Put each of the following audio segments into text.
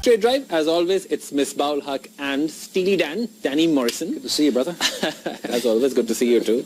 Straight drive, as always, it's Misbah Haq and Steely Danny Morrison. Good to see you, brother. As always, good to see you too.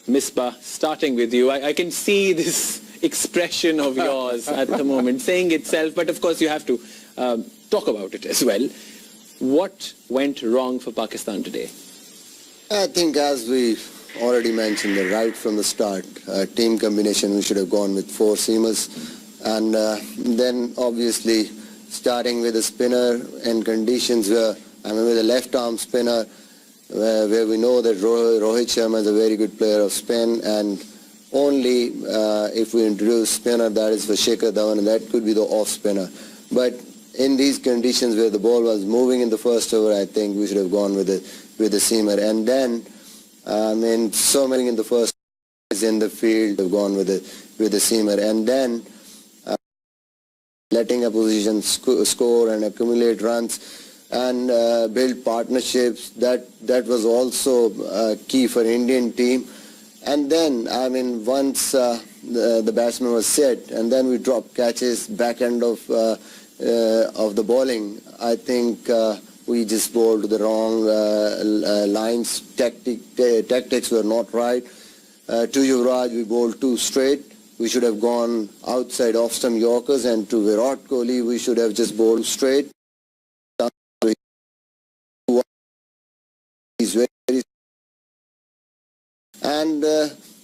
Misbah, starting with you. I can see this expression of yours at the moment, saying itself, but of course you have to talk about it as well. What went wrong for Pakistan today? I think, as we already mentioned, right from the start, team combination, we should have gone with 4 seamers. And then obviously starting with a spinner in conditions where, with a left-arm spinner, where we know that Rohit Sharma is a very good player of spin, and only if we introduce spinner, that is for Shikhar Dhawan, and that could be the off spinner. But in these conditions where the ball was moving in the first over, I think we should have gone with a seamer. And then, so many in the first in the field have gone with a seamer. And then letting opposition score and accumulate runs and build partnerships, that was also key for Indian team. And then, once the batsman was set, and then we dropped catches, back end of the bowling, I think we just bowled to the wrong lines. Tactics were not right. To Yuvraj, we bowled too straight. We should have gone outside off-stump Yorkers, and to Virat Kohli, we should have just bowled straight. And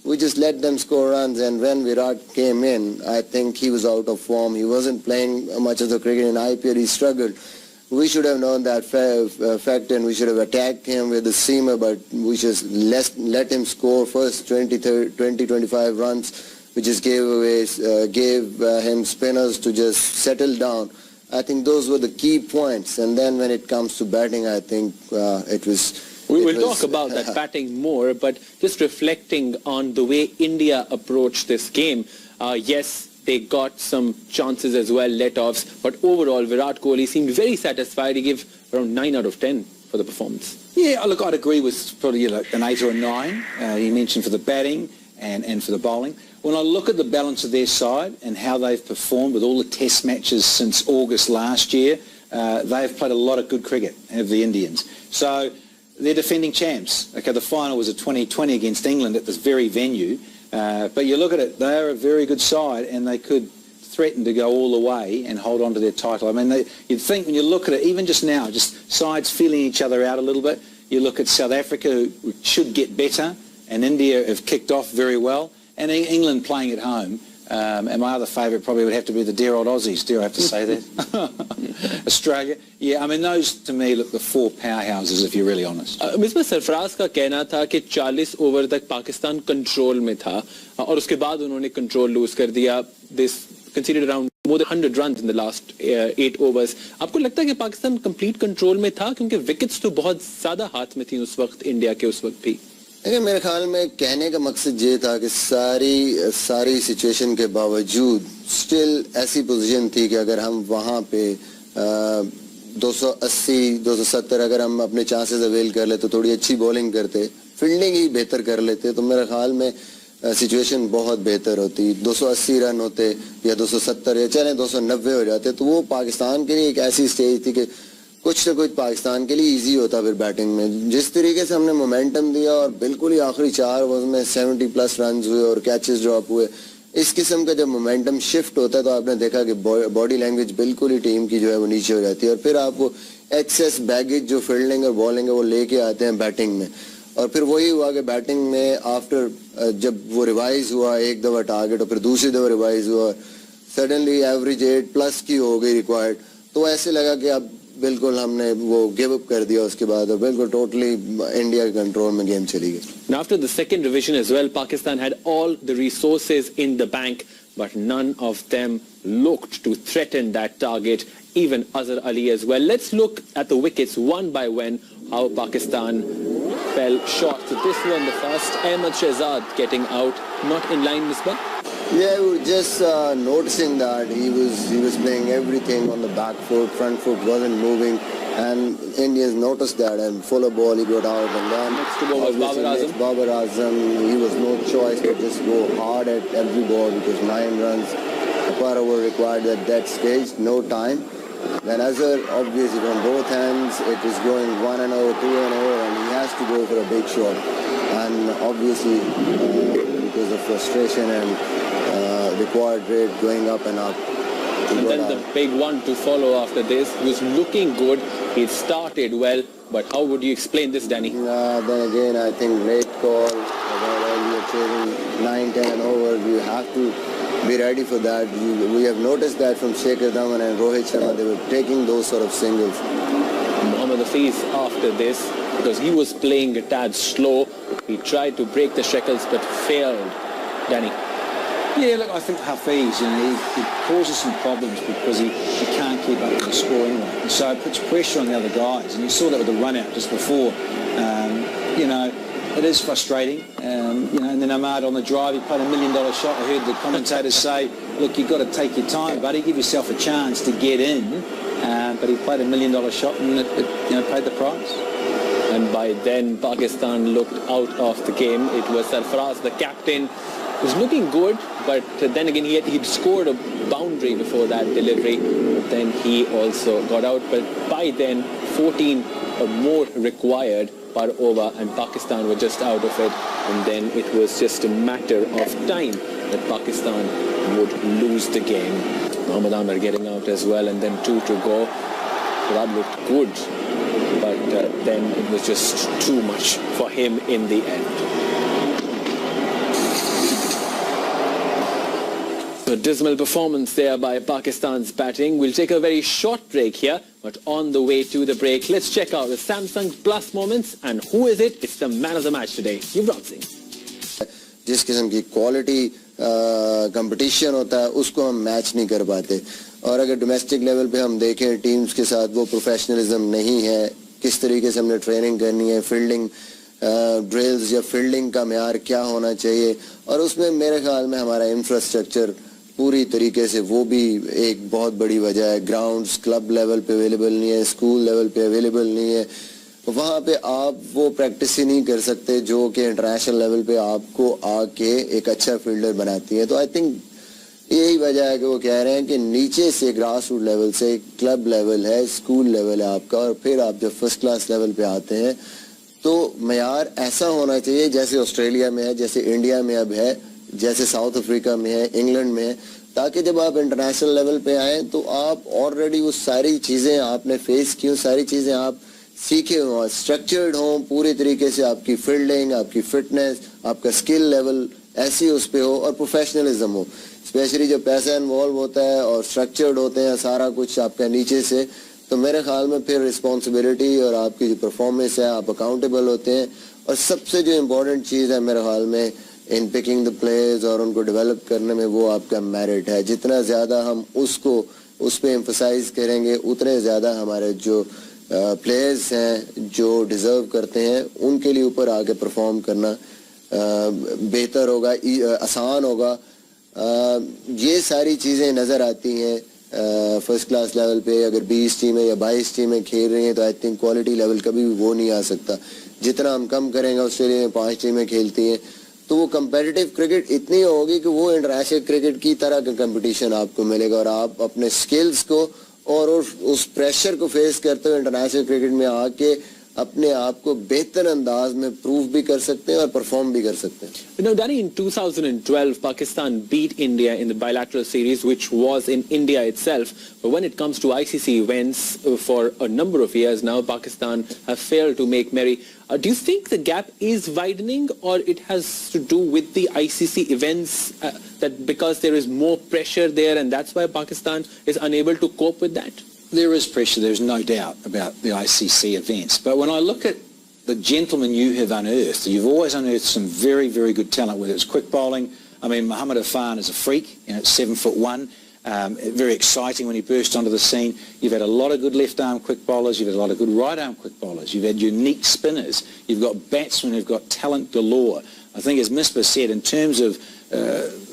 we just let them score runs, and when Virat came in, I think he was out of form. He wasn't playing much of the cricket in IPL. He struggled. We should have known that fact, and we should have attacked him with the seamer, but we just let him score first 20-25 runs. We just gave him spinners to just settle down. I think those were the key points. And then when it comes to batting, I think it was... We will talk about that batting more, but just reflecting on the way India approached this game. Yes, they got some chances as well, let-offs, but overall Virat Kohli seemed very satisfied. He gave around 9 out of 10 for the performance. Yeah, look, I'd agree with probably an 8 or a 9. You mentioned for the batting and for the bowling. When I look at the balance of their side and how they've performed with all the test matches since August last year, they've played a lot of good cricket, have the Indians. So they're defending champs. Okay, the final was a 2020 against England at this very venue. But you look at it, they're a very good side, and they could threaten to go all the way and hold on to their title. You'd think when you look at it, even just now, just sides feeling each other out a little bit. You look at South Africa, who should get better, and India have kicked off very well, and England playing at home. And my other favourite probably would have to be the dear old Aussies. Dare I have to say that? Australia. Yeah, those to me look the 4 powerhouses, if you're really honest. Misbah, Sarfaraz का कहना था कि 40 over तक Pakistan control में था और उसके बाद उन्होंने कंट्रोल लूज कर दिया. This conceded around more than 100 runs in the last 8 overs. आपको लगता है कि पाकिस्तान कंप्लीट कंट्रोल में था क्योंकि विकेट्स तो बहुत ज़्यादा हाथ में थी उस वक्त इंडिया के उस वक्त भी? मेरे ख्याल में कहने का मकसद ये था कि सारी सिचुएशन के बावजूद स्टिल ऐसी पोजीशन थी कि अगर हम वहाँ पे 280, 270 अगर हम अपने चांसेस अवेल कर लेते, थोड़ी अच्छी बॉलिंग करते, फील्डिंग ही बेहतर कर लेते, तो मेरे ख्याल में सिचुएशन बहुत बेहतर होती. 280 रन होते या 270 या चले 290 हो जाते, तो वो पाकिस्तान के लिए एक ऐसी स्टेज थी कि कुछ न कुछ पाकिस्तान के लिए इजी होता फिर बैटिंग में. जिस तरीके से हमने मोमेंटम दिया और बिल्कुल ही आखिरी 4 ओवर्स में 70+ रन हुए और कैचेस ड्रॉप हुए, इस किस्म का जब मोमेंटम शिफ्ट होता है तो आपने देखा कि बॉडी लैंग्वेज बिल्कुल ही टीम की जो है वो नीचे हो जाती है, और फिर आप वो एक्सेस बैगेज जो फील्डिंग और बॉलिंग है वो लेके आते हैं बैटिंग में. और फिर वही हुआ कि बैटिंग में आफ्टर जब वो रिवाइज हुआ एक दफ़ा टारगेट और फिर दूसरी दफ़ा रिवाइज हुआ, सडनली एवरेज 8+ की हो गई रिक्वायर्ड, तो ऐसे लगा कि अब बिल्कुल हमने वो गिव अप कर दिया उसके बाद और बिल्कुल टोटली इंडिया के कंट्रोल में गेम चली गई. Now after the second revision as well, Pakistan had all the resources in the bank, but none of them looked to threaten that target, even Azhar Ali as well. Let's look at the wickets one by one, how Pakistan fell short. So this one, the first, Ahmed Shehzad getting out, not in line, Misbah? Yeah, we were just noticing that he was playing everything on the back foot, front foot wasn't moving, and Indians noticed that, and fuller ball he got out, and then next to ball was Babar Azam. He was no choice to just go hard at every ball because 9 runs per over required at that stage, no time. Then Azhar, obviously from both hands, it is going 1-0, 2-0, and he has to go for a big shot. And obviously, because of frustration and required rate going up and up. And then the big one to follow after this. He was looking good. He started well. But how would you explain this, Danny? Then again, I think late call. While we are chasing 9-10 and over, you have to be ready for that. We have noticed that from Shekhar Dhawan and Rohit Sharma. They were taking those sort of singles. Mohammad Hafiz after this, because he was playing a tad slow. He tried to break the shackles but failed. Danny? Yeah, look, I think Hafiz, he causes some problems because he can't keep up with the scoring rate. And so it puts pressure on the other guys. And you saw that with the run-out just before. It is frustrating. And then Ahmad on the drive, he played $1 million shot. I heard the commentators say, look, you've got to take your time, buddy. Give yourself a chance to get in. But he played $1 million shot and it paid the price. And by then, Pakistan looked out of the game. It was Sarfaraz, the captain, was looking good, but then again he'd scored a boundary before that delivery. Then he also got out, but by then 14 or more required per over, and Pakistan were just out of it. And then it was just a matter of time that Pakistan would lose the game. Mohammad Amir getting out as well, and then 2 to go. That looked good, but then it was just too much for him in the end. A dismal performance there by Pakistan's batting. We'll take a very short break here, but on the way to the break, let's check out the Samsung Plus moments. And who is it? It's the man of the match today, Yuvraj Singh. जिस किस्म की quality competition होता है उसको हम match नहीं कर पाते, और अगर डोमेस्टिक लेवल पे हम देखें टीम्स के साथ वो प्रोफेशनलिज्म नहीं है. किस तरीके से हमने ट्रेनिंग करनी है, फील्डिंग ड्रिल्स या फील्डिंग का मेयार क्या होना चाहिए, और उसमें मेरे ख्याल में हमारा इंफ्रास्ट्रक्चर पूरी तरीके से वो भी एक बहुत बड़ी वजह है. ग्राउंड्स क्लब लेवल पे अवेलेबल नहीं है, स्कूल लेवल पे अवेलेबल नहीं है. वहाँ पे आप वो प्रैक्टिस ही नहीं कर सकते जो कि इंटरनेशनल लेवल पे आपको आके एक अच्छा फील्डर बनाती है. तो आई थिंक यही वजह है कि वो कह रहे हैं कि नीचे से ग्रास रूट लेवल से क्लब लेवल है, स्कूल लेवल है आपका, और फिर आप जब फर्स्ट क्लास लेवल पे आते हैं तो मयार ऐसा होना चाहिए जैसे ऑस्ट्रेलिया में है, जैसे इंडिया में अब है, जैसे साउथ अफ्रीका में है, इंग्लैंड में है, ताकि जब आप इंटरनेशनल लेवल पे आए तो आप ऑलरेडी वो सारी चीज़ें आपने फेस की हो, सारी चीज़ें आप सीखे हो, स्ट्रक्चर्ड हो पूरी तरीके से. आपकी फील्डिंग, आपकी फिटनेस, आपका स्किल लेवल ऐसी उस पे हो, और प्रोफेशनलिज्म हो. स्पेशली जब पैसा इन्वॉल्व होता है और स्ट्रक्चर्ड होते हैं सारा कुछ आपका नीचे से, तो मेरे ख्याल में फिर रिस्पॉन्सिबिलिटी और आपकी जो परफॉर्मेंस है आप अकाउंटेबल होते हैं. और सबसे जो इम्पोर्टेंट चीज़ है मेरे ख्याल में इन पिकिंग द प्लेयर्स और उनको डेवलप करने में, वो आपका मेरिट है. जितना ज़्यादा हम उस पर एम्फसाइज करेंगे उतने ज़्यादा हमारे जो प्लेयर्स हैं जो डिज़र्व करते हैं उनके लिए ऊपर आके परफॉर्म करना बेहतर होगा, आसान होगा. ये सारी चीज़ें नज़र आती हैं फर्स्ट क्लास लेवल पे. अगर 20 टीमें या 22 टीमें खेल रही हैं तो आई थिंक क्वालिटी लेवल कभी भी वो नहीं आ सकता. जितना हम कम करेंगे, ऑस्ट्रेलिया में 5 टीमें खेलती हैं, तो वो कंपेटिटिव क्रिकेट इतनी होगी कि वो इंटरनेशनल क्रिकेट की तरह का कंपटीशन आपको मिलेगा, और आप अपने स्किल्स को और उस प्रेशर को फेस करते हुए इंटरनेशनल क्रिकेट में आके अपने आप को बेहतर अंदाज में प्रूव भी कर सकते हैं और परफॉर्म भी कर सकते हैं. You know, Danny, in 2012, Pakistan beat India in the bilateral series, which was in India itself. But when it comes to ICC events, for a number of years now, Pakistan have failed to make merry. Do you think the gap is widening, or it has to do with the ICC events, that because there is more pressure there and that's why Pakistan is unable to cope with that? There is pressure, there's no doubt about the ICC events. But when I look at the gentlemen you have unearthed, you've always unearthed some very, very good talent, whether it's quick bowling. I mean, Mohammad Afan is a freak, at 7'1", very exciting when he burst onto the scene. You've had a lot of good left-arm quick bowlers, you've had a lot of good right-arm quick bowlers, you've had unique spinners, you've got batsmen who've got talent galore. I think, as Misbah said, in terms of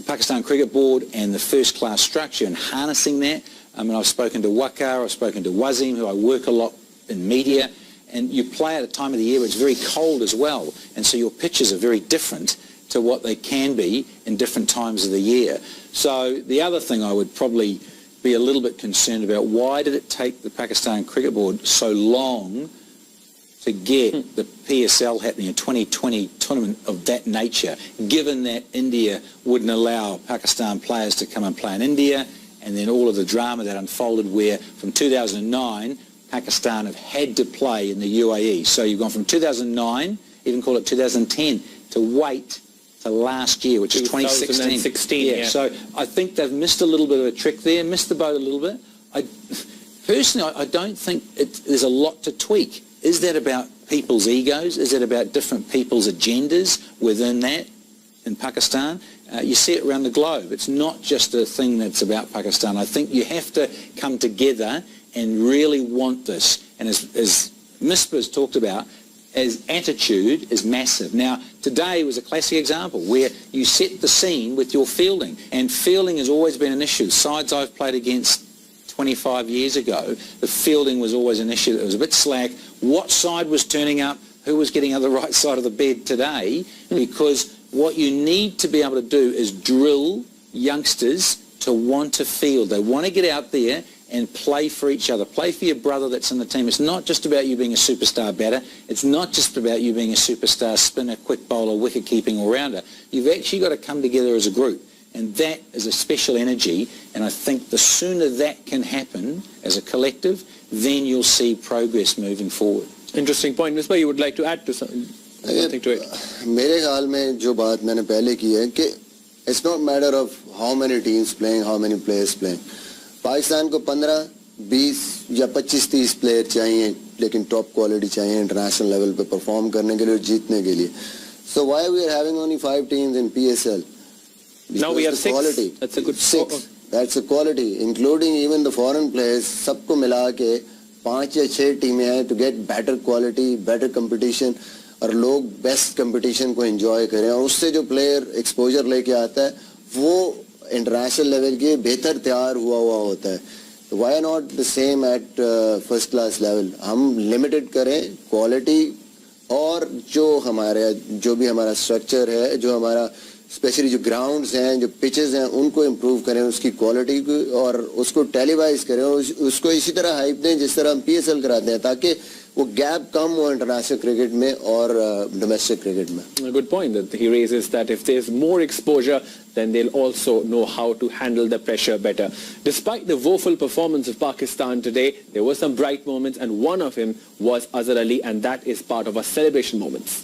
Pakistan Cricket Board and the first-class structure and harnessing that, I mean, I've spoken to Waqar, I've spoken to Wasim, who I work a lot in media, and you play at a time of the year where it's very cold as well, and so your pitches are very different to what they can be in different times of the year. So the other thing I would probably be a little bit concerned about why did it take the Pakistan Cricket Board so long to get the PSL happening, a 2020 tournament of that nature, given that India wouldn't allow Pakistan players to come and play in India, and then all of the drama that unfolded where from 2009, Pakistan have had to play in the UAE. So you've gone from 2009, even call it 2010, to wait to last year, which is 2016. Yeah. So I think they've missed a little bit of a trick there, missed the boat a little bit. Personally, I don't think there's a lot to tweak. Is that about people's egos? Is it about different people's agendas within that in Pakistan? You see it around the globe. It's not just a thing that's about Pakistan. I think you have to come together and really want this. And as Misbah has talked about, as attitude is massive. Now, today was a classic example where you set the scene with your fielding, and fielding has always been an issue. Sides I've played against 25 years ago, the fielding was always an issue. It was a bit slack. What side was turning up? Who was getting on the right side of the bed today? Because what you need to be able to do is drill youngsters to want to field. They want to get out there and play for each other. Play for your brother that's in the team. It's not just about you being a superstar batter. It's not just about you being a superstar spinner, quick bowler, wicket-keeping all-rounder. You've actually got to come together as a group. And that is a special energy. And I think the sooner that can happen as a collective, then you'll see progress moving forward. Interesting point. Misbah, you would like to add to something to it? मेरे ख्याल में जो बात मैंने पहले की है कि it's not matter of how many teams playing, how many players playing. Pakistan को 15, 20 या 25-30 प्लेयर चाहिए, लेकिन टॉप क्वालिटी चाहिए इंटरनेशनल लेवल पे परफॉर्म करने के लिए और जीतने के लिए. So why we are having only 5 teams in PSL? Because now we have 6. Quality. That's a good 6. That's a quality, including even the foreign players. सबको मिला के 5 या 6 टीमें हैं to get better quality, better competition, और लोग best competition को enjoy करें, और उससे जो प्लेयर एक्सपोजर लेके आता है वो इंटरनेशनल लेवल के बेहतर तैयार हुआ होता है. Why not the same at first class level? हम लिमिटेड करें क्वालिटी, और जो भी हमारा स्ट्रक्चर है, जो हमारा स्पेशली जो ग्राउंड्स हैं, जो पिचेस हैं, उनको इम्प्रूव करें, उसकी क्वालिटी को, और उसको टेलीवाइज करें, और उसको इसी तरह हाइप दें जिस तरह हम PSL कराते हैं, ताकि वो गैप कम हो इंटरनेशनल क्रिकेट में और डोमेस्टिक क्रिकेट में. A good point that he raises, that if there's more exposure, then they'll also know how to handle the pressure better. Despite the woeful performance of Pakistan today, there were some bright moments, and one of them was Azhar Ali, and that is part of our celebration moments.